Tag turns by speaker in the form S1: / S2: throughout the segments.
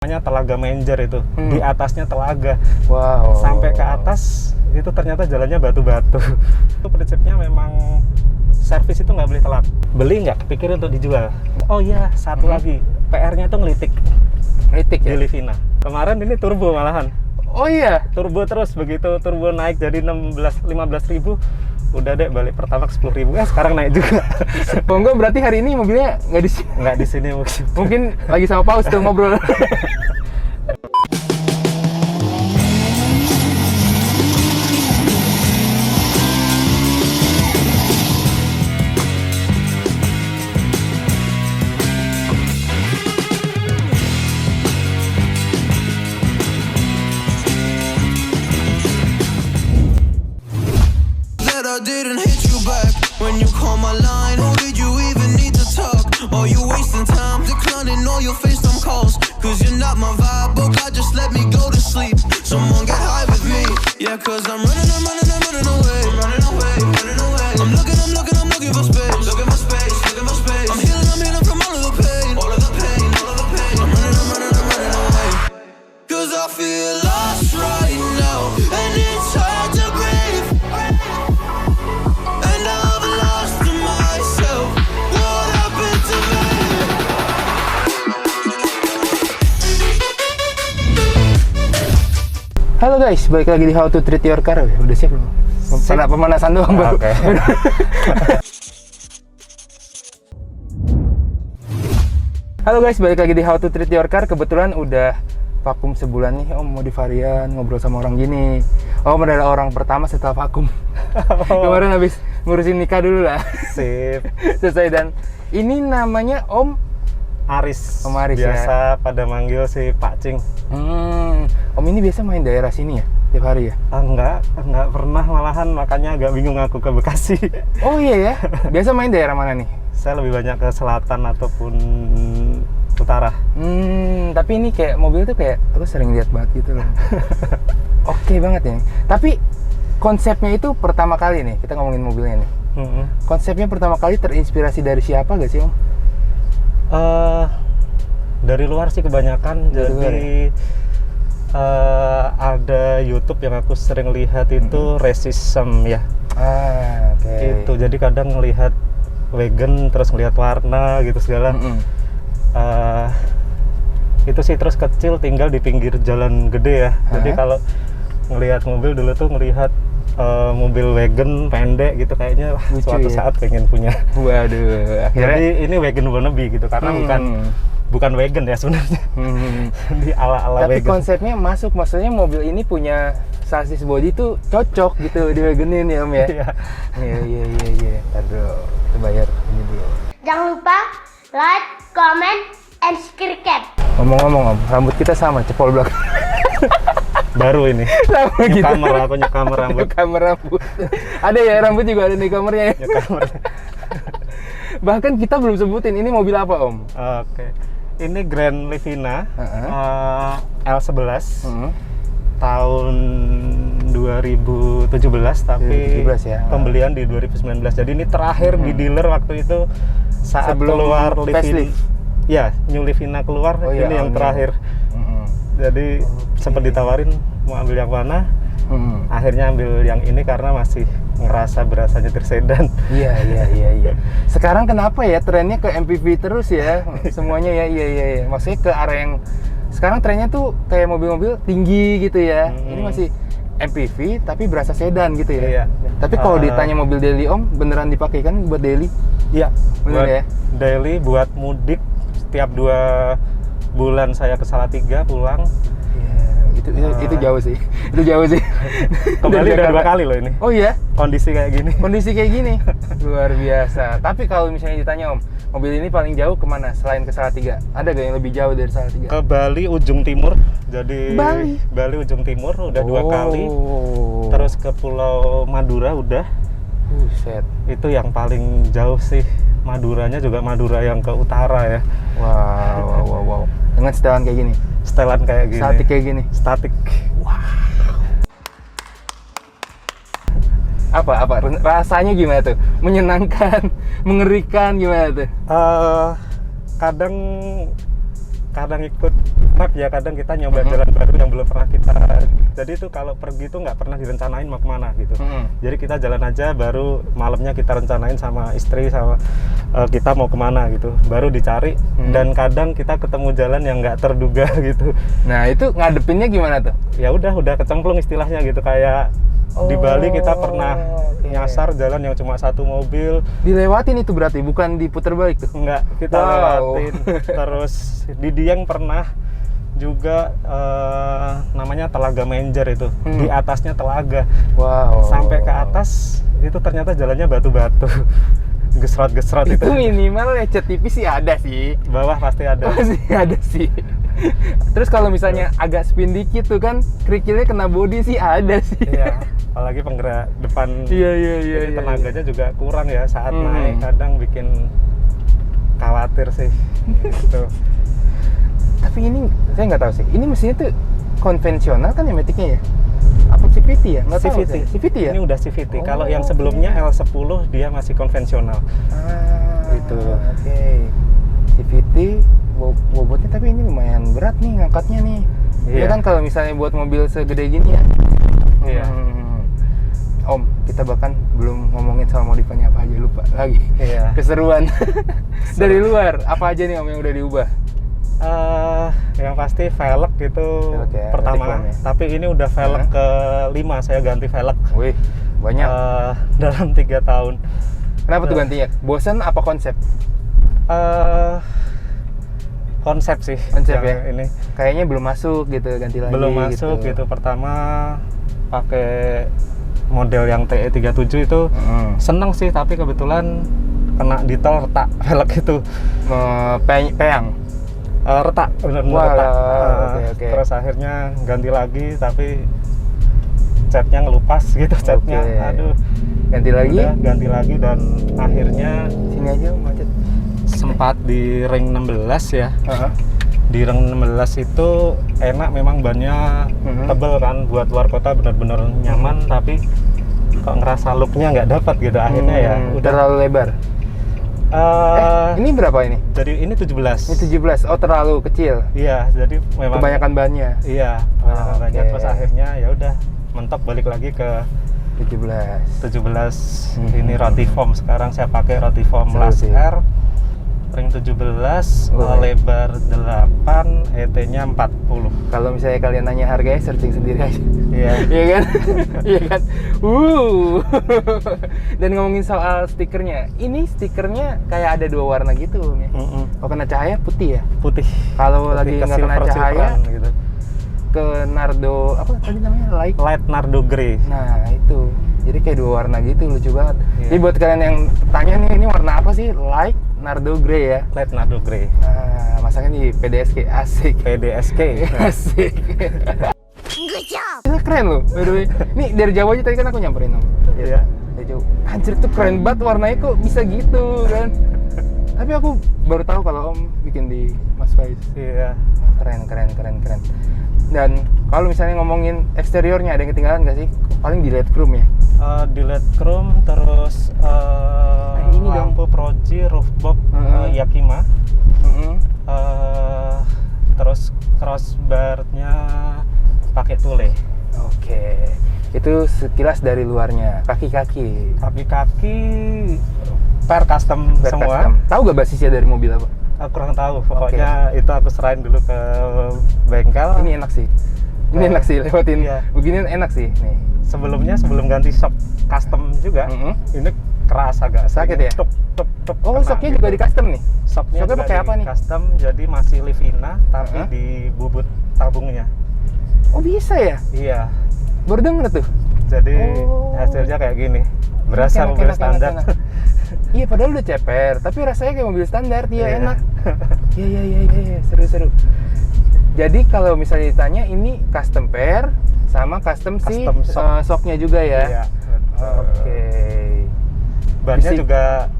S1: namanya Telaga Menjer itu. Di atasnya telaga.
S2: Wow.
S1: Sampai ke atas itu ternyata jalannya batu-batu. Itu prinsipnya memang servis itu nggak boleh telat. Beli nggak pikir untuk dijual. Oh iya, satu lagi PR-nya itu ngelitik
S2: Kritik
S1: di
S2: ya?
S1: Livina. Kemarin ini turbo malahan.
S2: Oh iya?
S1: Turbo terus, begitu turbo naik jadi 15 ribu, udah deh balik Pertamax 10 ribu. Sekarang naik juga.
S2: Oh enggak, berarti hari ini mobilnya nggak di sini.
S1: Nggak di sini mungkin.
S2: Mungkin lagi sama Paus tuh ngobrol.
S3: That I didn't hit you back when you call my line. Or did you even need to talk? Or you wasting time declining all your FaceTime calls? Cause you're not my vibe, oh God, just let me go to sleep. Someone get high with me. Yeah, cause I'm running away. I'm looking for space. Looking for space. I'm healing from all of the pain. I'm running away. Cause I feel lost right now. And it's hard to breathe. And I've lost myself. What happened to me?
S2: Halo guys, balik lagi di How to Treat Your Car. Udah siap belum? Pemanasan doang baru.
S1: Oke.
S2: Halo guys, balik lagi di How to Treat Your Car. Kebetulan udah vakum sebulan nih, Om mau di varian ngobrol sama orang gini. Om adalah orang pertama setelah vakum. Kemarin habis ngurusin nikah dulu lah.
S1: Sip.
S2: Selesai, dan ini namanya Om
S1: Aris.
S2: Om Aris,
S1: biasa pada manggil si Pak Cing.
S2: Om ini biasa main daerah sini ya? Tiap hari ya?
S1: Enggak pernah, malahan makanya agak bingung aku ke Bekasi.
S2: Oh iya ya? Biasa main daerah mana nih?
S1: Saya lebih banyak ke selatan ataupun utara.
S2: Tapi ini kayak mobil tuh kayak aku sering lihat banget gitu loh. Oke banget ya. Tapi konsepnya itu pertama kali nih, kita ngomongin mobilnya nih. Konsepnya pertama kali terinspirasi dari siapa gak sih Om?
S1: Dari luar sih kebanyakan.
S2: Dari luar
S1: Jadi ada YouTube yang aku sering lihat itu Resism ya.
S2: Oke.
S1: Itu jadi kadang ngelihat wagon terus ngelihat warna gitu segala. Itu sih terus kecil tinggal di pinggir jalan gede ya. Jadi kalau ngelihat mobil dulu tuh ngelihat mobil wagon pendek gitu kayaknya
S2: Lucu
S1: suatu
S2: ya?
S1: saat pengen punya.
S2: Waduh, akhirnya
S1: Jadi ini wagon wannabe gitu karena bukan wagon ya sebenarnya. Di ala-ala
S2: tapi
S1: wagon.
S2: konsepnya masuk, maksudnya mobil ini punya sasis body tuh cocok gitu di wagonin ya Om ya. Iya. Ntar dulu, kita bayar ini dulu.
S4: Jangan lupa like, comment, and subscribe.
S2: Ngomong-ngomong Om, rambut kita sama, cepol belakang.
S1: Baru ini.
S2: Sama gitu.
S1: Aku nyekamer rambut.
S2: Nyekamer rambut. Ada ya, rambut juga ada di kamernya ya.
S1: Nyekamer.
S2: Bahkan kita belum sebutin ini mobil apa Om.
S1: Oke. Ini Grand Livina L11 tahun 2017 tapi
S2: 2017 ya.
S1: pembelian di 2019. Jadi ini terakhir di dealer waktu itu saat
S2: Sebelum
S1: keluar Livina.
S2: facelift.
S1: Ya, New Livina keluar,
S2: Oh,
S1: ini
S2: iya,
S1: yang
S2: oh,
S1: terakhir. Jadi sempat ditawarin mau ambil yang mana. Akhirnya ambil yang ini karena masih ngerasa berasa nyetir sedan.
S2: Iya. Sekarang kenapa ya trennya ke MPV terus ya? Semuanya ya, iya. Maksudnya ke arah yang sekarang trennya tuh kayak mobil-mobil tinggi gitu ya. Ini masih MPV tapi berasa sedan gitu ya.
S1: Iya.
S2: Tapi kalau ditanya mobil daily Om, beneran dipakai kan buat daily?
S1: Iya,
S2: Bener
S1: buat
S2: ya?
S1: daily, buat mudik. Setiap 2 bulan saya ke Salatiga pulang.
S2: Itu jauh sih. Itu jauh sih.
S1: Kembali
S2: Dari
S1: udah 2
S2: Jakarta.
S1: kali loh ini.
S2: Oh iya?
S1: Kondisi kayak gini.
S2: Kondisi kayak gini? Luar biasa. Tapi kalau misalnya ditanya Om, mobil ini paling jauh kemana selain ke Salatiga? Ada gak yang lebih jauh dari Salatiga?
S1: Ke Bali ujung timur. Jadi
S2: Bali
S1: ujung timur udah 2 kali.
S2: Oh.
S1: Terus ke Pulau Madura udah.
S2: Buset.
S1: Itu yang paling jauh sih. Maduranya juga Madura yang ke utara ya.
S2: Wow. Dengan setelan kayak gini?
S1: Setelan kayak gini.
S2: Statik kayak gini?
S1: Statik.
S2: Apa rasanya gimana tuh? Menyenangkan, mengerikan gimana tuh?
S1: Kadang kadang ikut map ya, kadang kita nyoba jalan baru yang belum pernah kita. Jadi itu kalau pergi itu nggak pernah direncanain mau kemana gitu. Jadi kita jalan aja, baru malamnya kita rencanain sama istri sama kita mau kemana gitu, baru dicari. Dan kadang kita ketemu jalan yang nggak terduga gitu.
S2: Nah itu ngadepinnya gimana tuh?
S1: Ya udah kecemplung istilahnya gitu, kayak di Bali kita pernah nyasar jalan yang cuma satu mobil.
S2: Dilewatin itu berarti, bukan diputar balik tuh?
S1: Enggak, kita lewatin. Terus di Dieng pernah juga namanya Telaga Menjer itu. Di atasnya telaga.
S2: Wow.
S1: Sampai ke atas itu ternyata jalannya batu-batu. Gesrot-gesrot itu.
S2: Itu minimal lecet tipis sih ada sih.
S1: Bawah pasti ada.
S2: Pasti ada sih. Terus kalau misalnya agak spin dikit tuh kan, kerikilnya kena bodi sih ada sih.
S1: Iya, apalagi penggerak depan.
S2: Iya.
S1: Jadi tenaganya juga kurang ya saat naik, kadang bikin khawatir sih. Gitu.
S2: Tapi ini saya nggak tahu sih. Ini mesinnya tuh konvensional kan ya Matic-nya ya? Apa CVT ya? Nggak tahu.
S1: CVT.
S2: CVT ya?
S1: Ini udah CVT. Kalau yang sebelumnya L10 dia masih konvensional. Itu.
S2: Oke. CVT bobotnya, tapi ini lumayan berat nih ngangkatnya nih.
S1: Iya.
S2: Ya kan kalau misalnya buat mobil segede gini ya.
S1: Iya.
S2: Om, kita bahkan belum ngomongin soal modifannya apa aja, lupa lagi.
S1: Iya.
S2: Keseruan. Dari luar, apa aja nih Om yang udah diubah?
S1: Yang pasti velg itu
S2: Velg ya,
S1: pertama,
S2: Verticom ya.
S1: tapi ini udah velg ke-5 saya ganti velg.
S2: Wih, banyak.
S1: Dalam 3 tahun.
S2: Kenapa tuh gantinya? Bosan apa konsep?
S1: Konsep sih.
S2: Konsep
S1: yang
S2: ya?
S1: Ini
S2: Kayaknya belum masuk gitu, ganti lagi.
S1: belum masuk gitu. Pertama pakai model yang TE37 itu seneng sih, tapi kebetulan kena di tol retak velg itu.
S2: Peyang.
S1: Retak, bener-bener
S2: Wah,
S1: retak.
S2: oke.
S1: Terus akhirnya ganti lagi, tapi catnya ngelupas gitu, catnya.
S2: Oke.
S1: Aduh.
S2: Ganti lagi?
S1: Udah, ganti lagi dan akhirnya
S2: Sini aja Om, macet.
S1: sempat di ring 16 ya. Di ring 16 itu enak, memang bannya tebel kan, buat luar kota bener-bener nyaman, tapi kok ngerasa looknya nggak dapat gitu. Akhirnya ya udah.
S2: Terlalu lebar. Ini berapa ini?
S1: Jadi ini 17.
S2: Ini 17. Oh, terlalu kecil.
S1: Iya, jadi memang
S2: Kebanyakan bannya.
S1: Iya, kebanyakan
S2: Oke.
S1: banyak. Terus akhirnya ya udah mentok balik lagi ke
S2: 17.
S1: 17. Ini Rotiform, sekarang saya pakai Rotiform
S2: Seru
S1: Last
S2: sih.
S1: R ring 17, lebar 8, ET-nya 40.
S2: Kalau misalnya kalian nanya harganya, searching sendiri aja.
S1: Iya.
S2: Iya kan? Iya kan? Dan ngomongin soal stikernya, ini stikernya kayak ada 2 warna gitu Om ya. Kalau kena cahaya putih ya.
S1: Putih.
S2: Kalau lagi
S1: ke
S2: nggak kena cahaya,
S1: silver-silveran gitu.
S2: ke nardo apa tadi namanya,
S1: Light Nardo Grey.
S2: Nah itu, jadi kayak 2 warna gitu, lucu banget.
S1: Iya.
S2: Jadi buat kalian yang tanya nih, ini warna apa sih? Light Nardo Grey ya.
S1: Light Nardo Grey.
S2: Nah, masaknya di PDSK, asik.
S1: PDSK.
S2: Asik.
S4: Good job.
S2: Ini keren loh, by the way. Nih dari Jawa aja tadi kan aku nyamperin Om.
S1: Iya.
S2: Dari Jawa. Anjir tuh keren banget, warnanya kok bisa gitu kan. Tapi aku baru tahu kalau Om bikin di Mas Faiz.
S1: Iya.
S2: Keren. Dan kalau misalnya ngomongin eksteriornya, ada yang ketinggalan nggak sih? Paling di LED chrome ya?
S1: Di LED chrome, terus
S2: ini
S1: lampu proji, roof box Yakima. Terus crossbar-nya pakai tule.
S2: Oke. Itu sekilas dari luarnya. Kaki-kaki
S1: Kaki-kaki per custom semua.
S2: custom. Tahu gak basisnya dari mobil apa?
S1: Aku kurang tahu, pokoknya itu aku serahin dulu ke bengkel.
S2: Ini enak sih. Ini enak sih, lewatin
S1: Iya.
S2: beginian enak sih. Nih.
S1: Sebelum ganti shock custom juga, ini keras agak
S2: Sakit
S1: sering
S2: ya?
S1: tuk.
S2: Oh,
S1: kena
S2: shocknya
S1: gitu.
S2: juga di custom nih?
S1: Shocknya
S2: Shocknya
S1: juga
S2: pakai
S1: di
S2: apa nih?
S1: Custom, jadi masih Livina tapi di bubut tabungnya.
S2: Oh bisa ya?
S1: Iya.
S2: Baru denger tuh.
S1: Jadi
S2: Oh.
S1: hasilnya kayak gini. Berasa
S2: Enak,
S1: mobil
S2: enak,
S1: standar.
S2: enak. Iya, padahal udah ceper, tapi rasanya kayak mobil standar, dia
S1: Iya.
S2: enak. Iya, seru. Jadi kalau misalnya ditanya, ini custom pair sama custom si
S1: Custom shock.
S2: shocknya juga ya?
S1: Iya. betul.
S2: Oke.
S1: Bannya
S2: Isi-
S1: juga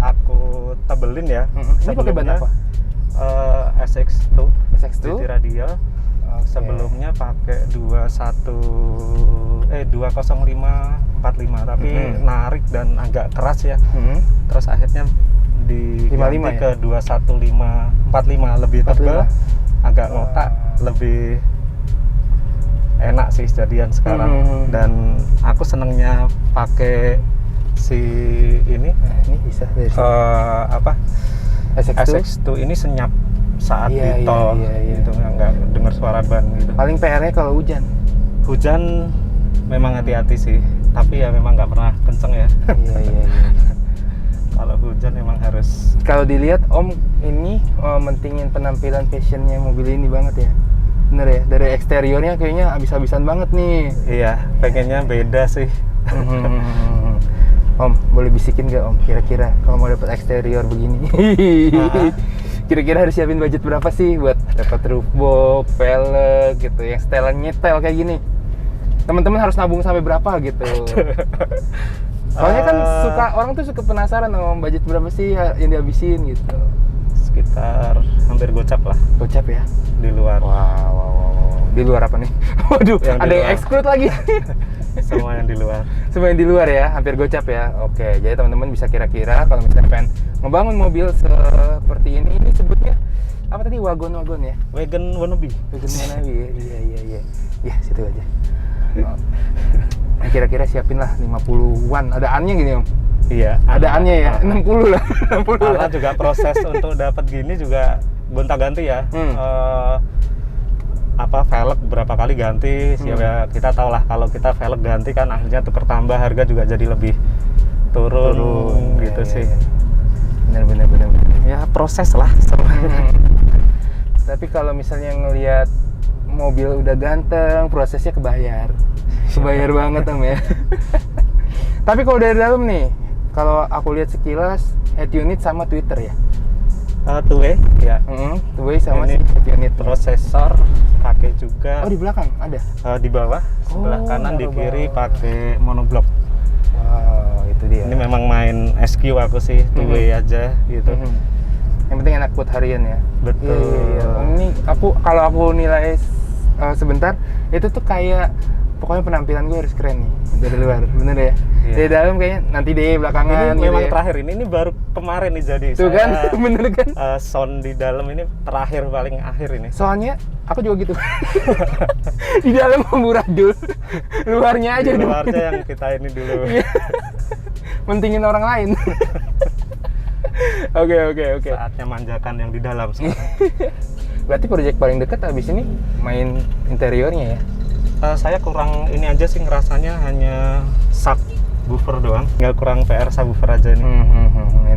S1: aku tebelin ya.
S2: Ini pakai ban apa?
S1: SX2
S2: SX2?
S1: GT radial.
S2: Oke.
S1: Sebelumnya pakai 205 45 tapi narik dan agak keras ya. Terus akhirnya diganti
S2: 55
S1: ke 21545 lebih tebal,
S2: 45.
S1: agak ngotak, lebih enak sih jadian sekarang. Dan aku senengnya pakai si ini
S2: Ini bisa dari sini.
S1: apa
S2: SX2.
S1: SX2 ini senyap saat
S2: Iya,
S1: di tol
S2: iya, iya.
S1: gitu, nggak dengar suara ban gitu.
S2: Paling PR-nya kalau hujan.
S1: Hujan memang hati-hati sih, tapi ya memang nggak pernah kenceng ya.
S2: Iya.
S1: Kalau hujan memang harus.
S2: Kalau dilihat Om ini mentingin penampilan fashionnya mobil ini banget ya. Bener ya, dari eksteriornya kayaknya abis-abisan banget nih.
S1: Iya, pengennya beda sih.
S2: Om, boleh bisikin gak Om, kira-kira kalau mau dapat eksterior begini? Kira-kira harus siapin budget berapa sih buat dapat roof box, velg gitu, yang setelan nyetel kayak gini? Teman-teman harus nabung sampai berapa gitu? Soalnya kan orang tuh suka penasaran Om, budget berapa sih yang dihabisin gitu.
S1: Sekitar hampir gocap lah
S2: Gocap ya?
S1: di luar.
S2: Wow. Di luar apa nih? Waduh,
S1: Yang di
S2: ada yang
S1: luar.
S2: exclude lagi.
S1: Semua yang di luar.
S2: Semua yang di luar ya, hampir gocap ya. Oke, jadi teman-teman bisa kira-kira kalau misalnya pengen membangun mobil seperti ini sebutnya apa tadi, wagon ya?
S1: Wagon wannabe.
S2: Wagon wannabe ya. Iya. Ya, situ aja. Oh. Nah, kira-kira siapin lah 50-an. Ada an-nya gini Om?
S1: Iya.
S2: Ada an-nya ya? 60 lah. 60
S1: Karena
S2: lah.
S1: juga proses untuk dapat gini juga gonta-ganti ya. Velg berapa kali ganti, ya kita tahu lah kalau kita velg ganti kan akhirnya tuker tambah, harga juga jadi lebih turun gitu
S2: ya,
S1: sih.
S2: Bener.
S1: Ya proses lah.
S2: Tapi kalau misalnya ngelihat mobil udah ganteng, prosesnya kebayar banget Om ya. Tapi kalau dari dalam nih, kalau aku lihat sekilas head unit sama tweeter ya.
S1: Two-way ya.
S2: Two-way sama
S1: Ini
S2: si head unit.
S1: Prosesor pakai juga.
S2: Oh, di belakang ada.
S1: Di bawah, sebelah kanan, di
S2: taruh
S1: kiri
S2: bawah.
S1: pakai monoblok.
S2: Wow, itu dia.
S1: Ini memang main SQ aku sih, two-way aja gitu.
S2: Yang penting enak buat harian ya.
S1: Betul.
S2: Iya. Ini kalau aku nilai sebentar, itu tuh kayak pokoknya penampilan gue harus keren nih dari luar, bener ya.
S1: Iya.
S2: Dari dalam kayaknya nanti deh belakangan.
S1: Ini
S2: gitu
S1: memang
S2: ya.
S1: terakhir ini baru kemarin nih jadi.
S2: Tuh kan, bener kan?
S1: Sound di dalam ini terakhir paling akhir ini.
S2: Soalnya aku juga gitu. Di dalam amburadul, luarnya aja
S1: Di
S2: udah.
S1: luarnya yang kita ini dulu.
S2: Iya. Mentingin orang lain. Oke.
S1: Saatnya manjakan yang di dalam sekarang.
S2: Berarti proyek paling dekat habis ini main interiornya ya?
S1: Saya kurang ini aja sih ngerasanya, hanya subwoofer doang. Nggak kurang PR subwoofer aja ini.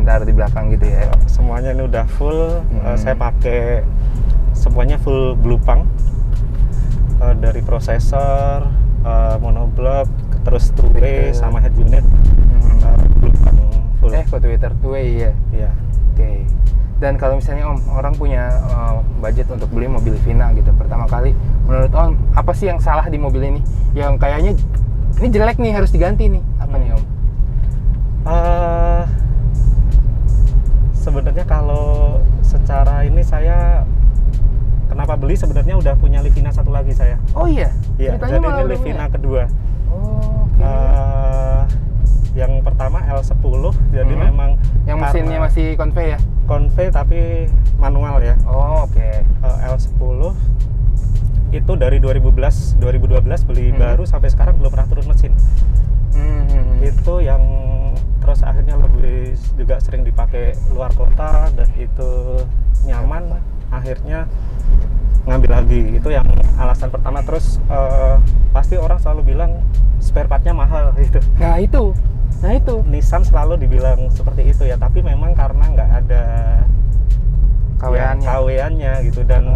S2: Ntar di belakang gitu ya.
S1: Semuanya ini udah full. Saya pakai semuanya full Bluepang. Dari prosesor, monoblock, terus two-way sama head unit. Bluepang full.
S2: Kok Twitter two-way ya?
S1: Iya.
S2: Oke. Dan kalau misalnya Om, orang punya budget untuk beli mobil Vina gitu pertama kali, menurut Om, apa sih yang salah di mobil ini? Yang kayaknya ini jelek nih, harus diganti nih. Apa nih Om?
S1: Sebenarnya kalau secara ini saya kenapa beli, sebenarnya udah punya Livina satu lagi saya.
S2: Oh iya?
S1: Iya,
S2: Ceritanya
S1: jadi
S2: malah
S1: ini
S2: udah
S1: Livina
S2: punya?
S1: kedua.
S2: Oh, oke.
S1: Yang pertama L10, jadi memang
S2: Yang mesinnya
S1: karena
S2: masih konvei ya?
S1: konvei tapi manual ya.
S2: Oh, oke.
S1: L10 itu dari 2012 beli baru sampai sekarang belum pernah turun mesin. Itu yang terus akhirnya lebih juga sering dipakai luar kota dan itu nyaman, akhirnya ngambil lagi. Itu yang alasan pertama. Terus pasti orang selalu bilang spare partnya mahal gitu.
S2: Nah itu
S1: Nissan selalu dibilang seperti itu ya, tapi memang karena nggak ada KW-annya gitu, dan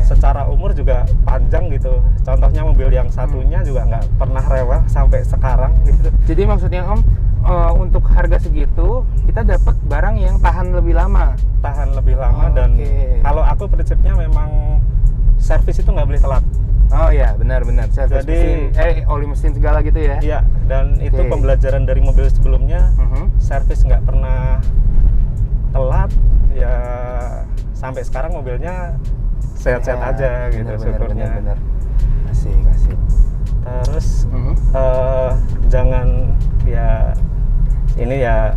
S1: secara umur juga panjang gitu. Contohnya mobil yang satunya juga nggak pernah rewel sampai sekarang gitu.
S2: Jadi maksudnya Om, untuk harga segitu kita dapat barang yang tahan lebih lama.
S1: Dan kalau aku prinsipnya memang servis itu nggak boleh telat.
S2: Oh iya, benar. Servis
S1: Jadi,
S2: mesin, oli mesin segala gitu ya?
S1: Iya, dan itu pembelajaran dari mobil sebelumnya. Servis nggak pernah telat ya, sampai sekarang mobilnya sehat-sehat aja gitu, syukurnya.
S2: Bener. Kasih.
S1: Terus jangan ya, ini ya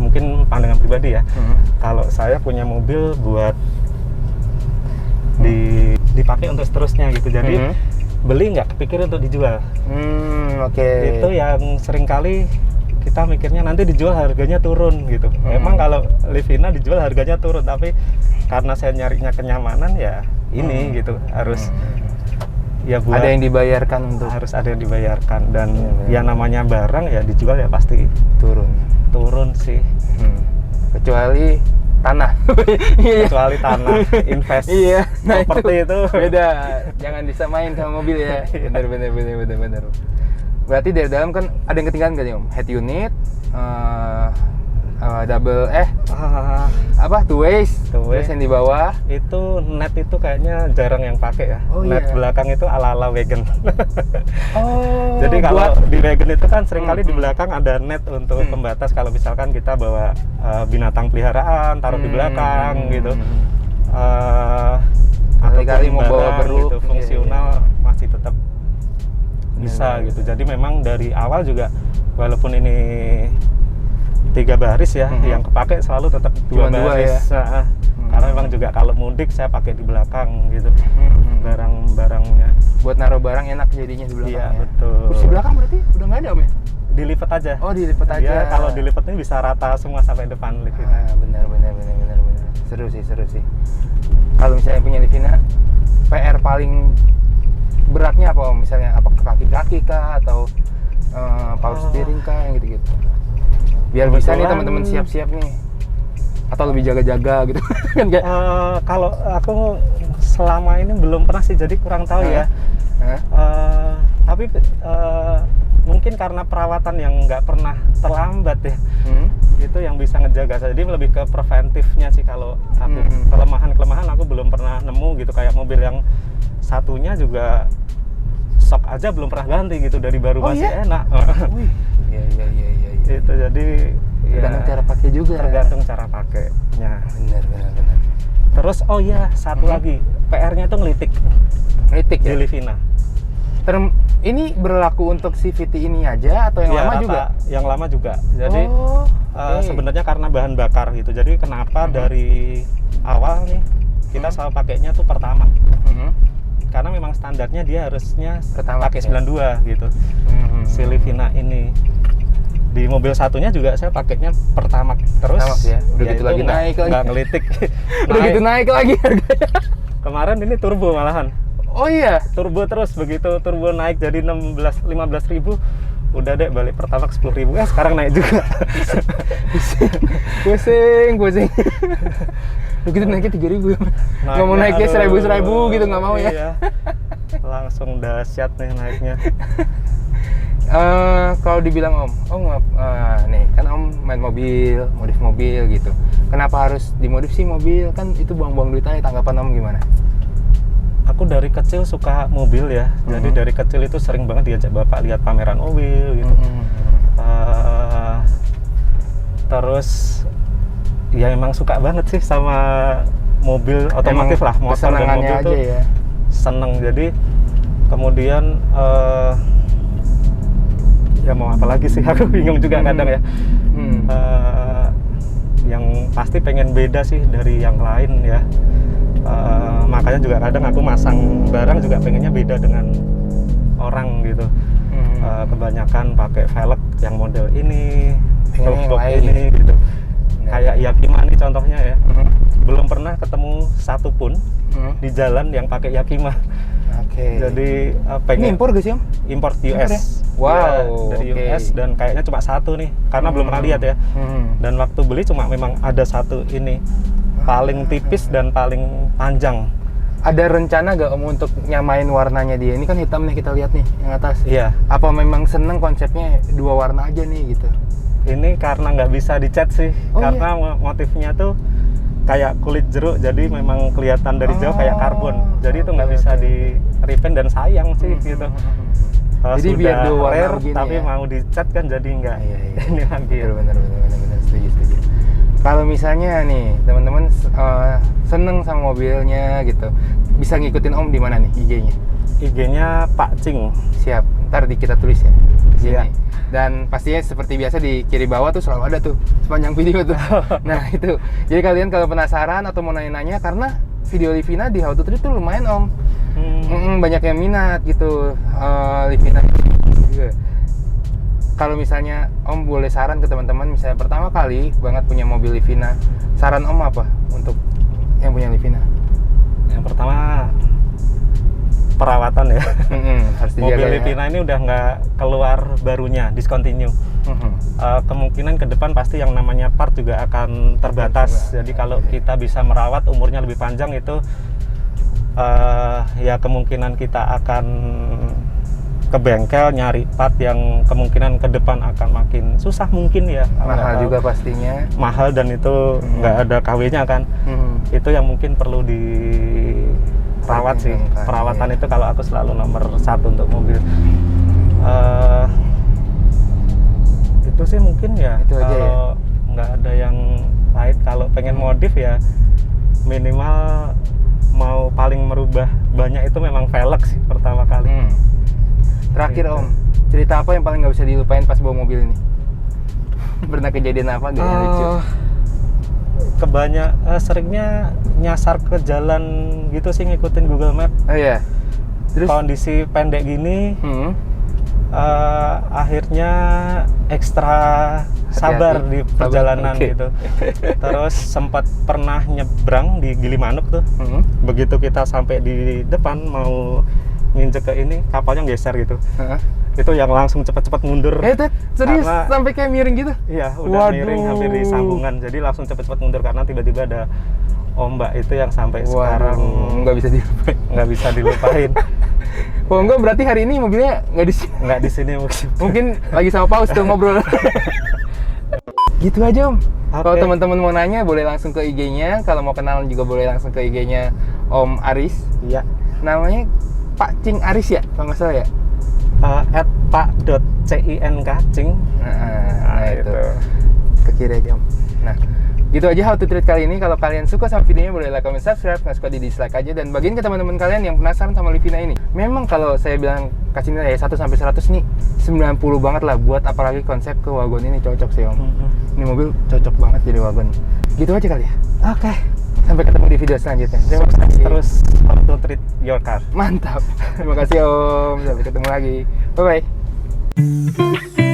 S1: mungkin pandangan pribadi ya. Kalau saya punya mobil buat dipakai untuk seterusnya gitu. Jadi beli nggak kepikir untuk dijual.
S2: Oke.
S1: Itu yang sering kali kita mikirnya nanti dijual harganya turun gitu. Emang kalau Livina dijual harganya turun, tapi karena saya nyarinya kenyamanan ya ini gitu harus ya buat
S2: ada yang dibayarkan untuk
S1: harus ada yang dibayarkan dan ya namanya barang ya dijual ya pasti turun sih.
S2: Kecuali tanah.
S1: Kecuali tanah invest.
S2: Iya, nah
S1: properti itu
S2: beda. Jangan disamain sama mobil ya. Bener. Berarti dari dalam kan ada yang ketinggalan nggak nih Om? Head unit, double two ways terus yang di bawah
S1: itu net itu kayaknya jarang yang pakai ya. Net belakang itu ala-ala wagon. Jadi kalau di wagon itu kan seringkali di belakang ada net untuk pembatas kalau misalkan kita bawa binatang peliharaan taruh di belakang gitu.
S2: Kali-kali mau bawa beruk
S1: gitu, fungsional masih tetap bisa gitu. Jadi memang dari awal juga walaupun ini 3 baris ya, yang kepake selalu tetap 2 baris ya. Karena memang juga kalau mudik saya pakai di belakang gitu. Barang-barangnya
S2: buat naruh barang enak jadinya di belakang.
S1: Iya, betul.
S2: Kursi belakang berarti udah nggak ada Om ya?
S1: Dilipat aja.
S2: Oh, dilipat aja.
S1: Ya, kalau dilipat ini bisa rata semua sampai depan lift.
S2: Benar. Seru sih. Kalau misalnya punya Livina, PR paling beratnya apa Om? Misalnya apa kaki-kaki kah atau power steering kah yang gitu-gitu? Biar bisa nih teman-teman siap-siap nih. Atau lebih jaga-jaga gitu kan kayak
S1: kalau aku selama ini belum pernah sih, jadi kurang tahu ya. Tapi mungkin karena perawatan yang nggak pernah terlambat ya, itu yang bisa ngejaga. Jadi lebih ke preventifnya sih kalau aku. Kelemahan aku belum pernah nemu gitu, kayak mobil yang satunya juga sok aja belum pernah ganti gitu, dari baru masih enak. Itu jadi
S2: tergantung cara pakai juga.
S1: Tergantung cara pakainya.
S2: Benar.
S1: Terus satu lagi PR-nya itu ngelitik
S2: ya
S1: di Livina.
S2: Ini berlaku untuk CVT ini aja atau yang lama juga?
S1: Yang lama juga. Jadi sebenarnya karena bahan bakar gitu. Jadi kenapa dari awal nih kita selalu pakainya tuh pertama. Karena memang standarnya dia harusnya pakai 92 gitu. Si Livina ini. Di mobil satunya juga saya pakainya pertama terus.
S2: Ya. Udah gitu lagi naik lagi.
S1: Nggak ngelitik.
S2: Udah gitu naik lagi harganya.
S1: Kemarin ini turbo malahan.
S2: Oh iya,
S1: turbo terus, begitu turbo naik jadi 15.000 udah deh balik pertama ke 10.000. Sekarang naik juga.
S2: pusing. Begitu naiknya 3.000. Nggak mau naiknya 1.000 gitu, nggak mau ya.
S1: Iya. Langsung dahsyat nih naiknya.
S2: Kalau dibilang Om nih kan Om main mobil, modif mobil gitu. Kenapa harus dimodif sih mobil? Kan itu buang-buang duit aja. Tanggapan Om gimana?
S1: Aku dari kecil suka mobil ya, jadi dari kecil itu sering banget diajak bapak lihat pameran mobil gitu. Terus ya emang suka banget sih sama mobil otomotif lah, motor dan mobil tuh
S2: ya.
S1: Seneng. Jadi kemudian ya mau apa lagi sih, aku bingung juga kadang ya. Yang pasti pengen beda sih dari yang lain ya. Makanya juga kadang aku masang barang juga pengennya beda dengan orang gitu. Kebanyakan pakai velg yang model ini, velg ini gitu. Kayak Yakima nih contohnya ya. Belum pernah ketemu satupun di jalan yang pakai Yakima. Jadi pengen.
S2: Ini impor gak sih Om?
S1: Import US.
S2: Ya? Wow.
S1: Dari US dan kayaknya cuma satu nih, karena belum pernah lihat ya. Dan waktu beli cuma memang ada satu ini. Paling tipis dan paling panjang.
S2: Ada rencana gak Om untuk nyamain warnanya dia? Ini kan hitam nih kita lihat nih yang atas.
S1: Iya.
S2: Apa memang seneng konsepnya 2 warna aja nih gitu?
S1: Ini karena nggak bisa dicat sih, karena motifnya tuh kayak kulit jeruk, jadi memang kelihatan dari jauh kayak karbon. Jadi itu nggak bisa di repaint dan sayang sih gitu.
S2: Jadi
S1: sudah
S2: biar 2 warna
S1: rare,
S2: begini
S1: tapi
S2: ya?
S1: mau dicat kan jadi nggak ini lagi.
S2: Bener. Setuju. Kalau misalnya nih teman-teman seneng sama mobilnya gitu, bisa ngikutin Om di mana nih IG-nya?
S1: IG-nya Pak Cing.
S2: Siap, ntar kita tulis ya di sini.
S1: Iya.
S2: Dan pastinya seperti biasa di kiri bawah tuh selalu ada tuh sepanjang video tuh. Nah itu, jadi kalian kalau penasaran atau mau nanya-nanya, karena video Livina di How to Treat tuh lumayan Om. Banyak yang minat gitu Livina juga. Kalau misalnya Om boleh saran ke teman-teman, misalnya pertama kali banget punya mobil Livina, saran Om apa untuk yang punya Livina?
S1: Yang pertama perawatan ya.
S2: Harus dijaga.
S1: Mobil
S2: ya.
S1: Livina ini udah nggak keluar barunya, discontinue. Kemungkinan ke depan pasti yang namanya part juga akan terbatas. Jadi kalau kita bisa merawat umurnya lebih panjang itu ya kemungkinan kita akan ke bengkel nyari part yang kemungkinan ke depan akan makin susah mungkin ya.
S2: Mahal juga pastinya.
S1: Mahal dan itu nggak ada KW-nya kan. Itu yang mungkin perlu dirawat sih. Perawatan itu kalau aku selalu nomor 1 untuk mobil. Itu sih mungkin ya.
S2: Itu aja
S1: kalau nggak ada yang lain, kalau pengen modif ya minimal mau paling merubah banyak itu memang velg sih pertama kali.
S2: Terakhir
S1: Gitu.
S2: Om, cerita apa yang paling nggak bisa dilupain pas bawa mobil ini? Pernah kejadian apa nggak yang lucu?
S1: Seringnya nyasar ke jalan gitu sih, ngikutin Google Map.
S2: Oh iya. Terus?
S1: Kondisi pendek gini, akhirnya ekstra sabar
S2: Hati-hati.
S1: di
S2: Sabar,
S1: perjalanan
S2: oke.
S1: gitu. Terus sempat pernah nyebrang di Gilimanuk tuh. Begitu kita sampai di depan mau nginjek ke ini, kapalnya geser gitu. Itu yang langsung cepat-cepat mundur.
S2: Serius
S1: Karena-
S2: sampai kayak miring gitu?
S1: Iya, udah
S2: Waduh.
S1: miring hampir di sambungan. Jadi langsung cepet-cepet mundur karena tiba-tiba ada ombak itu yang sampai sekarang
S2: nggak bisa dilupain.
S1: nggak bisa dilupain.
S2: Oh enggak, berarti hari ini mobilnya nggak di sini.
S1: Nggak di sini mungkin.
S2: Mungkin lagi sama Paus tuh ngobrol. Gitu aja Om. Kalau
S1: Oke.
S2: teman-teman mau nanya boleh langsung ke IG-nya. Kalau mau kenalan juga boleh langsung ke IG-nya Om Aris.
S1: Iya.
S2: Namanya Pak Cing Aris ya, kalau nggak salah ya.
S1: @pak.cink Cing.
S2: Nah, itu. Ke kiri aja Om. Nah, gitu aja How to Treat kali ini. Kalau kalian suka sama videonya boleh like, comment, subscribe. Nggak suka di dislike aja. Dan bagiin ke teman-teman kalian yang penasaran sama Livina ini. Memang kalau saya bilang kasih nilai 1 sampai 100 nih 90 banget lah, buat apalagi konsep ke wagon ini cocok sih Om. Ini mobil cocok banget jadi wagon. Gitu aja kali ya.
S1: Oke.
S2: Sampai ketemu di video selanjutnya. Terima
S1: Sukses
S2: kasih.
S1: terus How to Treat Your Car.
S2: Mantap. Terima kasih Om. Sampai ketemu lagi. Bye bye.